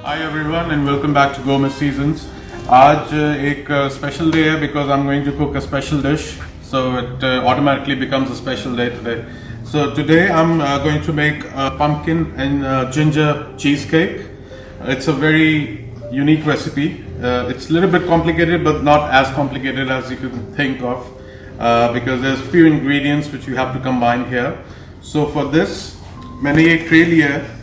Hi everyone and welcome back to Gourmet Seasons. आज एक special day है because I'm going to cook a special dish, so it automatically becomes a special day today. So today I'm going to make a pumpkin and ginger cheesecake. It's a very unique recipe. It's a little bit complicated, but not as complicated as you could think of, because there's a few ingredients which you have to combine here. So for this, मैंने एक tray लिया है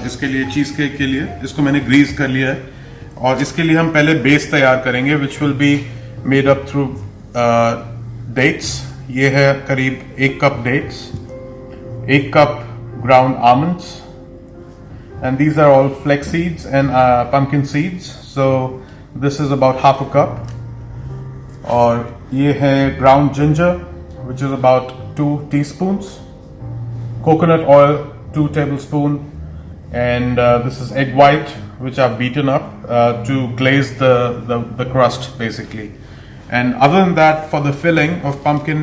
इसके लिए cheese cake के लिए. इसको मैंने ग्रीस कर लिया है और इसके लिए हम पहले बेस तैयार करेंगे which will be made up through dates. ये है करीब 1 cup dates, 1 cup ground almonds, and these are all flax seeds and pumpkin seeds. So this is about half a cup. और ये है ground ginger which is about 2 teaspoons, coconut oil 2 tablespoons, and this is egg white which I've beaten up to glaze the crust basically. And other than that, for the filling of pumpkin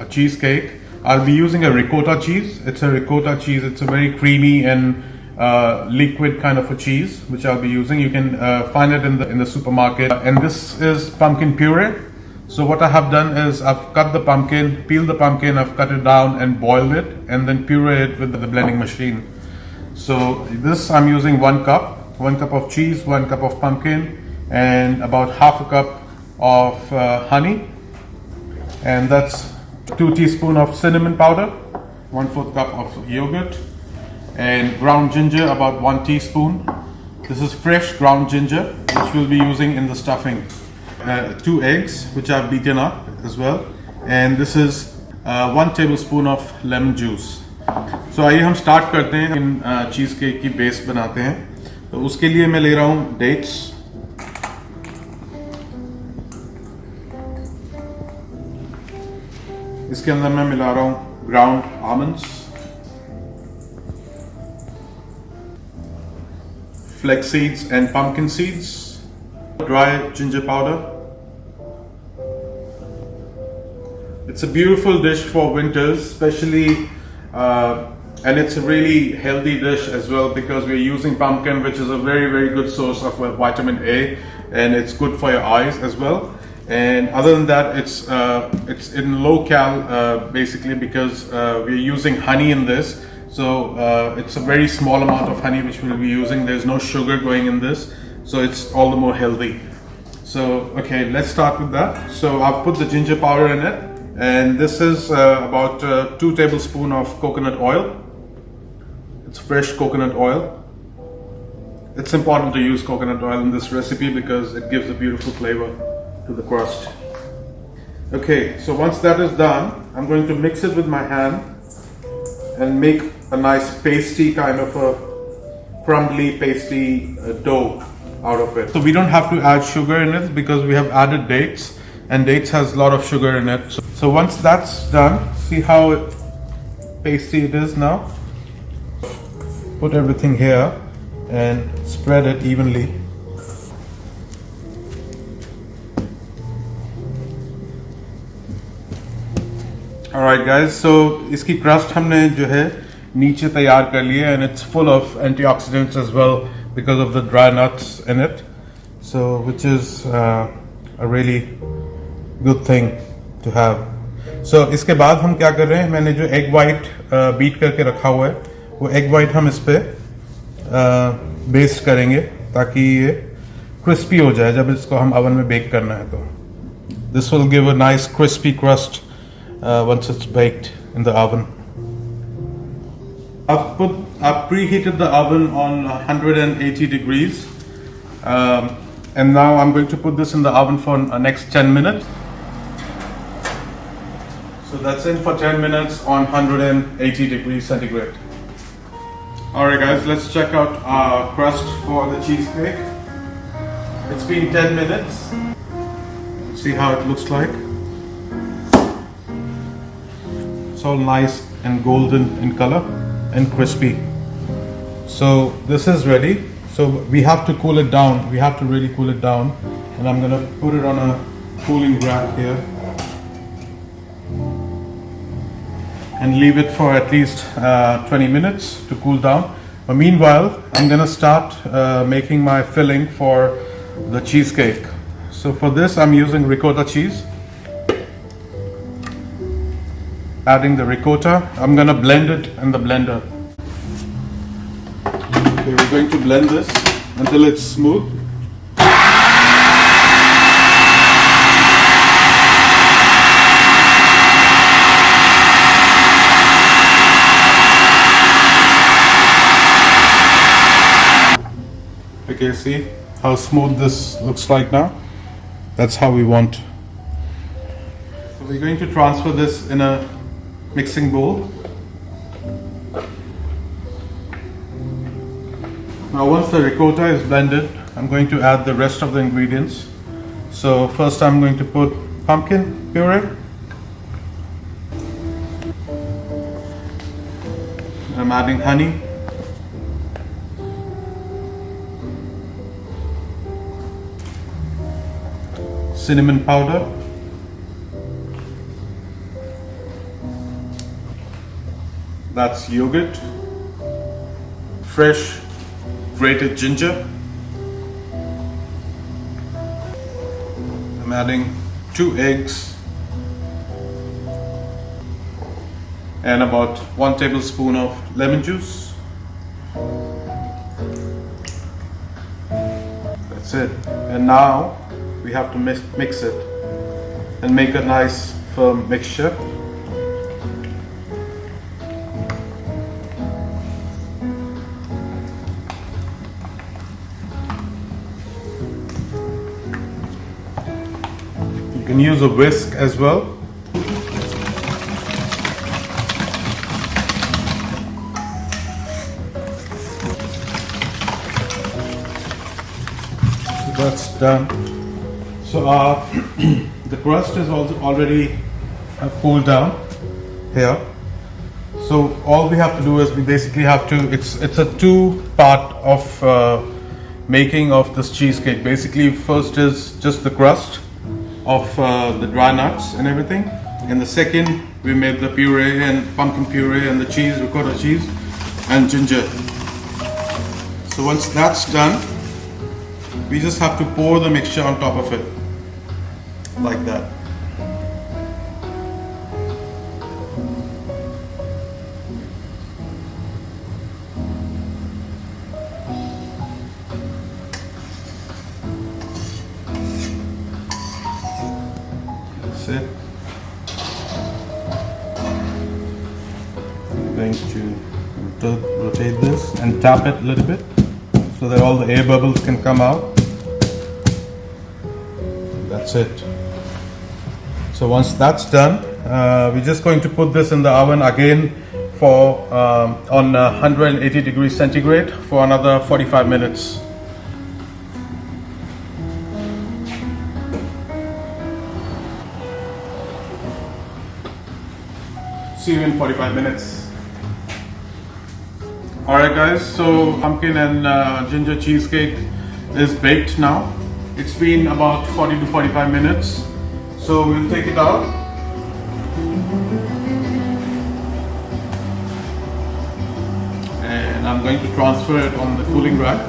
cheesecake, I'll be using a ricotta cheese. It's a ricotta cheese. It's a very creamy and liquid kind of a cheese which I'll be using. You can find it in the supermarket. And this is pumpkin puree. So what I have done is I've cut the pumpkin, peeled the pumpkin, I've cut it down and boiled it, and then puree it with the blending machine. So this I'm using 1 cup of cheese, 1 cup of pumpkin, and about half a cup of honey, and that's 2 teaspoons of cinnamon powder, 1/4 cup of yogurt, and ground ginger about 1 teaspoon. This is fresh ground ginger which we'll be using in the stuffing. 2 eggs which I've beaten up as well, and this is 1 tablespoon of lemon juice. So आइए हम start करते हैं. इन cheese cake की base बनाते हैं. तो उसके लिए मैं ले रहा हूँ डेट्स. इसके अंदर मैं मिला रहा हूँ ground almonds, flax seeds and pumpkin seeds, dry ginger powder. It's a beautiful dish for winters, especially, and it's a really healthy dish as well because we're using pumpkin, which is a very, very good source of vitamin A, and it's good for your eyes as well. And other than that, it's in low cal basically because we're using honey in this. So it's a very small amount of honey which we'll be using. There's no sugar going in this, so it's all the more healthy. So okay, let's start with that. So I've put the ginger powder in it, and this is about 2 tablespoons of coconut oil. It's fresh coconut oil. It's important to use coconut oil in this recipe because it gives a beautiful flavor to the crust. Okay, so once that is done, I'm going to mix it with my hand and make a nice pasty kind of a crumbly pasty dough out of it. So we don't have to add sugar in it because we have added dates, and dates has a lot of sugar in it. So once that's done, see how pasty it is now. Put everything here and spread it evenly. Alright guys, so इसकी crust हमने जो है नीचे तैयार कर लिया है, and it's full of antioxidants as well because of the dry nuts in it, so which is a really good thing to have. So इसके बाद हम क्या कर रहे हैं, मैंने जो egg white बीट करके रखा हुआ है वो egg white हम इस पे बेस्ट करेंगे ताकि ये क्रिस्पी हो जाए जब इसको हम ओवन में बेक करना है. तो this will give a nice crispy crust once it's baked in the oven. I've preheated the oven on 180 degrees, and now I'm going to put this in the oven for next 10 minutes. So that's in for 10 minutes on 180 degrees centigrade. Alright guys, let's check out our crust for the cheesecake. It's been 10 minutes. See how it looks like. it's all nice and golden in color and crispy. So this is ready. So we have to cool it down. We have to really cool it down. And I'm gonna put it on a cooling rack here and leave it for at least 20 minutes to cool down. But meanwhile, I'm gonna start making my filling for the cheesecake. So for this, I'm using ricotta cheese. Adding the ricotta, I'm gonna blend it in the blender. Okay, we're going to blend this until it's smooth. Okay, see how smooth this looks like now? That's how we want. So we're going to transfer this in a mixing bowl. Now once the ricotta is blended, I'm going to add the rest of the ingredients. So first I'm going to put pumpkin puree. I'm adding honey. Cinnamon powder. That's yogurt. Fresh grated ginger. I'm adding 2 eggs and about 1 tablespoon of lemon juice. That's it. And now we have to mix it and make a nice firm mixture. You can use a whisk as well. So that's done. So the crust is also already cooled down here. So all we have to do is we basically have to, it's a 2-part of making of this cheesecake. Basically first is just the crust of the dry nuts and everything. And the second we made the puree and pumpkin puree and the cheese, ricotta cheese and ginger. So once that's done, we just have to pour the mixture on top of it. Like that. That's it. I'm going to rotate this and tap it a little bit so that all the air bubbles can come out. That's it. So once that's done, we're just going to put this in the oven again for on 180 degrees centigrade for another 45 minutes. See you in 45 minutes. Alright guys, so pumpkin and ginger cheesecake is baked now. It's been about 40 to 45 minutes. So we'll take it out. And I'm going to transfer it on the cooling rack.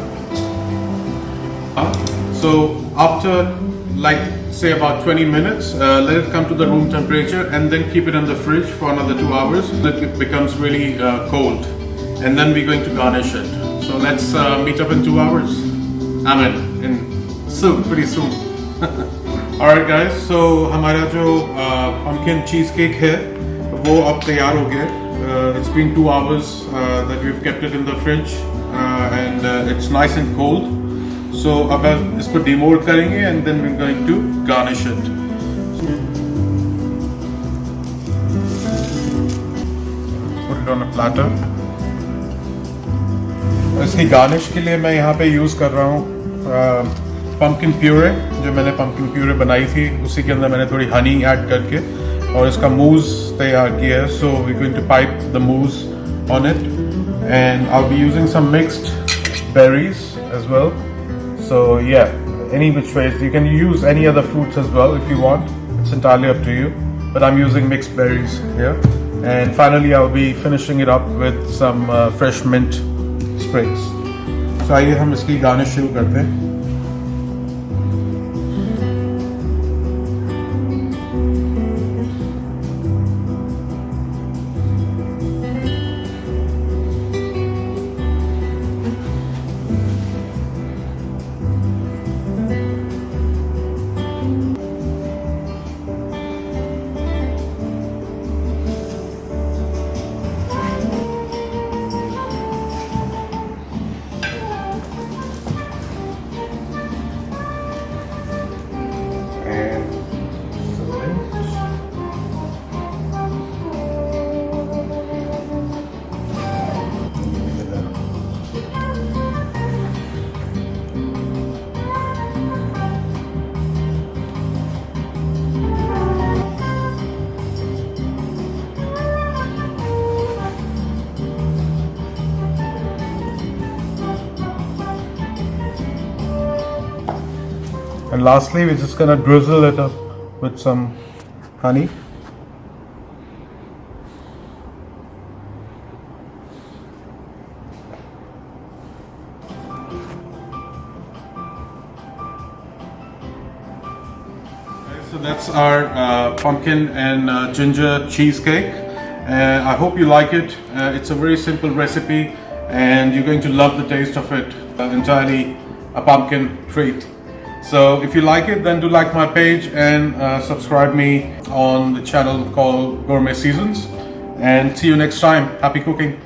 So after like say about 20 minutes, let it come to the room temperature and then keep it in the fridge for another 2 hours until it becomes really cold. And then we're going to garnish it. So let's meet up in 2 hours. Pretty soon. Alright guys, so हमारा जो pumpkin cheesecake है वो अब तैयार हो गया. It's been 2 hours that we've kept it in the fridge and it's nice and cold. So अब इसको demold करेंगे and then we're going to garnish it. Put it on a platter. इसकी garnish के लिए मैं यहाँ पे use कर रहा हूँ pumpkin puree. जो मैंने pumpkin puree बनाई थी उसी के अंदर मैंने थोड़ी honey ऐड करके और इसका मूज तैयार किया है. So we're going to pipe the mousse on it, and I'll be using some mixed berries as well. So yeah, any which ways you can use any other fruits as well if you want. It's entirely up to you. But I'm using mixed berries here. And finally, I'll be finishing it up with some fresh mint sprigs. So आइए हम इसकी garnish शुरू करते हैं. And lastly, we're just gonna drizzle it up with some honey. So that's our pumpkin and ginger cheesecake. I hope you like it. It's a very simple recipe, and you're going to love the taste of it. Entirely a pumpkin treat. So if you like it, then do like my page and subscribe me on the channel called Gourmet Seasons. And see you next time. Happy cooking.